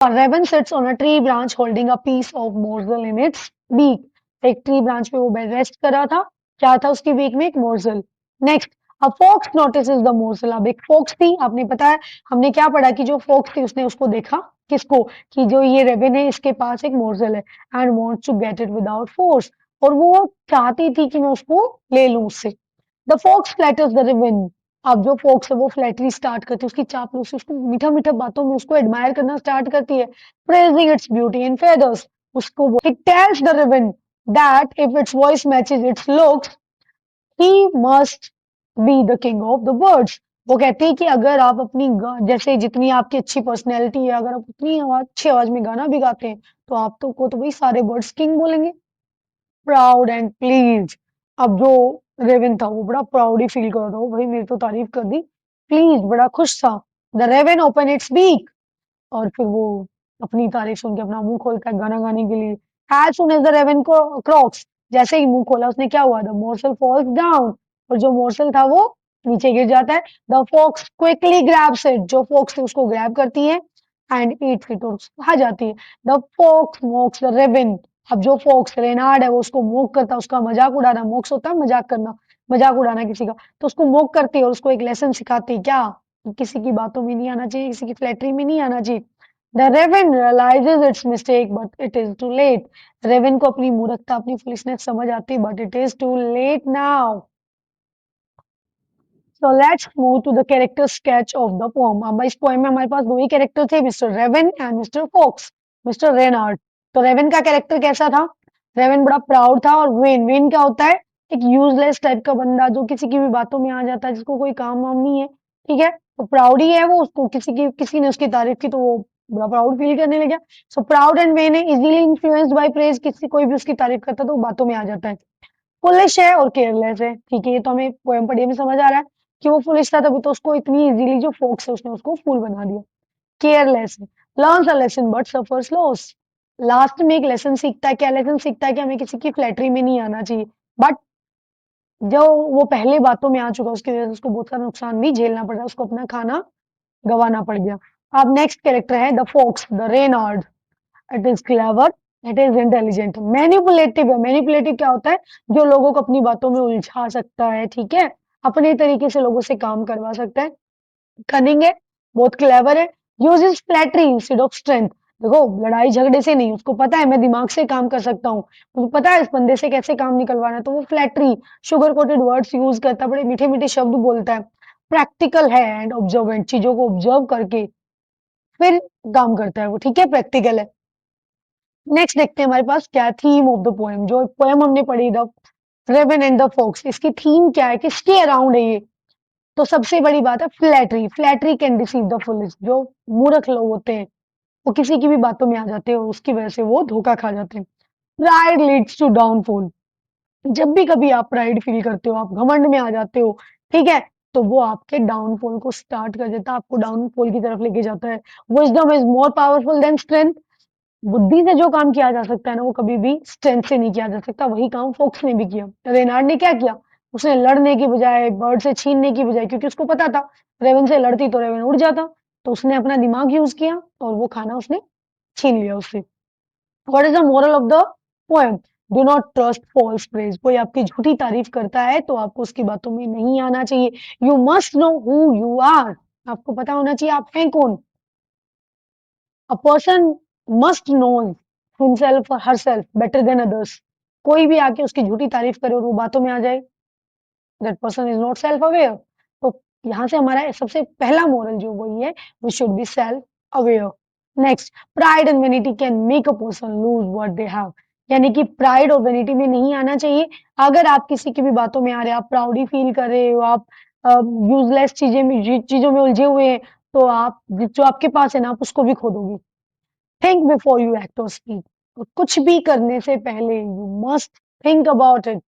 A raven sits on a tree branch holding a piece of morsel in its beak. एक tree branch पे वो rest कर रहा था, क्या था उसकी बीक में? एक morsel. Next, a fox notices the morsel. अब एक फॉक्स थी, आपने पता है हमने क्या पढ़ा कि जो फॉक्स थी उसने उसको देखा, किसको? कि जो ये रेवन है इसके पास एक मोर्सल है and wants to get it without force, और वो चाहती थी कि मैं उसको ले लूं उससे। The fox flatters the raven. अब जो फोक्स है वो फ्लैटरी स्टार्ट करती है, उसकी चापलूसी, उसको मीठा मीठा बातों में उसको एडमायर करना स्टार्ट करती है, praising its beauty and feathers. उसको it tells the raven that if its voice matches its looks he must be the king of the birds. वो कहती है कि अगर आप अपनी जैसे जितनी आपकी अच्छी पर्सनैलिटी है, अगर आप उतनी अच्छी आवाज में गाना भी गाते हैं तो आप तो को तो भाई सारे बर्ड्स किंग बोलेंगे। Proud and please. अब जो रेवन था वो बड़ा प्राउड ही फील कर रहा था, वो भाई मेरी तो तारीफ कर दी, प्लीज बड़ा खुश था। The raven open its beak, और फिर वो अपनी तारीफ सुन के अपना मुंह खोलता है गाना गाने के लिए। As soon as the raven को क्रॉक्स, जैसे ही मुंह खोला उसने क्या हुआ? द मोर्सल फॉल्स डाउन, और जो मोर्सल था वो नीचे गिर जाता है। The fox quickly grabs it, जो फॉक्स थी उसको ग्रैब करती है एंड ईट्स इट, और खा जाती है। The fox mocks the raven. अब जो फॉक्स रेनार्ड है वो उसको मोक करता है, उसका मजाक उड़ाना, मोक्स होता है मजाक करना, मजाक उड़ाना किसी का, तो उसको मोक करती है और उसको एक लेसन सिखाती है, क्या? कि किसी की बातों में नहीं आना चाहिए, किसी की फ्लैटरी में नहीं आना चाहिए। The raven realizes its mistake but it is too late. Raven को अपनी मूर्खता, अपनी फुलिशनेस समझ आती है, but it is too late now. So let's move to the character sketch of the poem. अब इस पोएम में हमारे पास दो ही कैरेक्टर थे, mister raven and mister fox, mister Reynard. तो रेवन का कैरेक्टर कैसा था? रेवन बड़ा प्राउड था, और वेन, वेन क्या होता है? एक यूजलेस टाइप का बंदा जो किसी की भी बातों में आ जाता है, जिसको कोई काम वाम नहीं है, ठीक है? तो प्राउड ही है वो, उसको किसी ने उसकी तारीफ की तो वो बड़ा प्राउड फील करने लगा। सो प्राउड एंड वेन है, इजीली इन्फ्लुएंस्ड बाय प्रेज, किसी कोई भी उसकी तारीफ करता है तो वो बातों में आ जाता है। फुलिश है और केयरलेस है, ठीक है, ये तो हमें पोएम पढ़िए में समझ आ रहा है कि वो फुलिश था, तभी तो उसको इतनी इजीली जो फोक्स है उसने उसको फूल बना दिया। केयरलेस है, learns a lesson but suffers loss. Last में एक लेसन सीखता है, क्या लेसन सीखता है? कि हमें किसी की फ्लैटरी में नहीं आना चाहिए, बट जो वो पहले बातों में आ चुका उसकी वजह से उसको बहुत सारा नुकसान भी झेलना पड़ रहा है, उसको अपना खाना गंवाना पड़ गया। अब नेक्स्ट कैरेक्टर है the fox, the Reynard. It is clever, it is intelligent, manipulative है। मैनिपुलेटिव क्या होता है? जो लोगों को अपनी बातों में उलझा सकता है, ठीक है, अपने तरीके से लोगों से काम करवा सकता है। कनिंग है, बहुत क्लेवर है। Uses flattery instead of strength. देखो, लड़ाई झगड़े से नहीं, उसको पता है मैं दिमाग से काम कर सकता हूँ, मुझे पता है इस बंदे से कैसे काम निकलवाना है, तो वो flattery, sugar coated words use करता है, बड़े मीठे मीठे शब्द बोलता है। प्रैक्टिकल है एंड ऑब्जर्वेंट, चीजों को ऑब्जर्व करके फिर काम करता है वो, ठीक है, प्रैक्टिकल है। नेक्स्ट देखते हैं हमारे पास क्या है थीम ऑफ द पोएम। जो पोएम हमने पढ़ी the raven and the fox, इसकी थीम क्या है, किसके अराउंड है ये? तो सबसे बड़ी बात है flattery. Flattery can deceive the foolish. जो मूर्ख लोग होते हैं वो किसी की भी बातों में आ जाते हैं और उसकी वजह से वो धोखा खा जाते हैं। Pride leads to downfall. जब भी कभी आप प्राइड फील करते हो, आप घमंड में आ जाते हो, ठीक है, तो वो आपके डाउनफॉल को स्टार्ट कर देता है, आपको डाउनफॉल की तरफ लेके जाता है। Wisdom is more powerful than strength. बुद्धि से जो काम किया जा सकता है ना, वो कभी भी स्ट्रेंथ से नहीं किया जा सकता। वही काम फोक्स ने भी किया। रेनार्ड ने क्या किया? उसने लड़ने की बजाय, बर्ड से छीनने की बजाय, क्योंकि उसको पता था रेवन से लड़ती तो रेवन उड़ जाता, तो उसने अपना दिमाग यूज किया और वो खाना उसने छीन लिया उससे। What is the moral of the poem? Do not trust false praise. कोई आपकी झूठी तारीफ करता है तो आपको उसकी बातों में नहीं आना चाहिए। You must know who you are. आपको पता होना चाहिए आप हैं कौन। A person must know himself or herself better than others. कोई भी आके उसकी झूठी तारीफ करे और वो बातों में आ जाए, that person is not self aware. तो यहाँ से हमारा सबसे पहला मोरल जो वही है, we should be self aware. Next, pride and vanity can make a person lose what they have. यानी कि प्राइड और वेनिटी में नहीं आना चाहिए। अगर आप किसी की भी बातों में आ रहे हैं, आप प्राउडी फील कर रहे हो, आप यूजलेस चीजों में उलझे हुए हैं, तो आप जो आपके पास है ना, आप उसको भी खो दोगे। थिंक बिफोर यू एक्ट और स्पीक। और कुछ भी करने से पहले you must think about it.